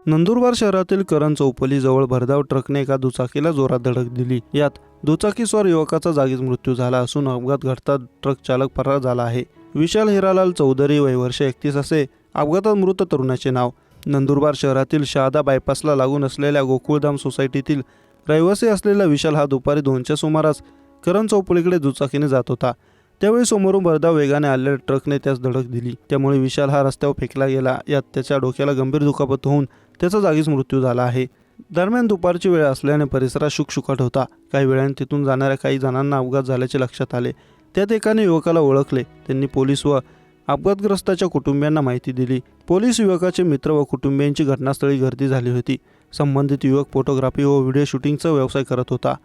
नंदुरबार शहरातील करण चौपली जवळ भरधाव ट्रकने एका दुचाकीला जोरात धडक दिली। यात दुचाकीस्वार युवकाचा जागीच मृत्यू झाला असून अपघात घडताच ट्रक चालक फरार झाला आहे। विशाल हिरालाल चौधरी वय वर्ष 31 असे अपघातात मृत तरुणाचे नाव। नंदुरबार शहरातील शहादा बायपासला लागून असलेल्या गोकुळधाम सोसायटीतील रहिवासी असलेला विशाल हा दुपारी 2च्या सुमारास करण चौपलीकडे दुचाकीने जात होता। त्यावेळी समोरून भरधाव वेगाने आलेल्या ट्रकने त्यास धडक दिली। त्यामुळे विशाल हा रस्त्यावर फेकला गेला। यात त्याच्या डोक्याला गंभीर दुखापत होऊन त्याचा जागीच मृत्यू झाला आहे। दरम्यान दुपारची वेळ असल्याने परिसरात शुकशुकाट होता। काही वेळाने तिथून जाणाऱ्या काही जणांना अपघात झाल्याचे लक्षात आले। त्यात एकाने युवकाला ओळखले। त्यांनी पोलीस व अपघातग्रस्ताच्या कुटुंबियांना माहिती दिली। पोलीस युवकाचे मित्र व कुटुंबियांची घटनास्थळी गर्दी झाली होती। संबंधित युवक फोटोग्राफी व व्हिडिओ शूटिंगचा व्यवसाय करत होता।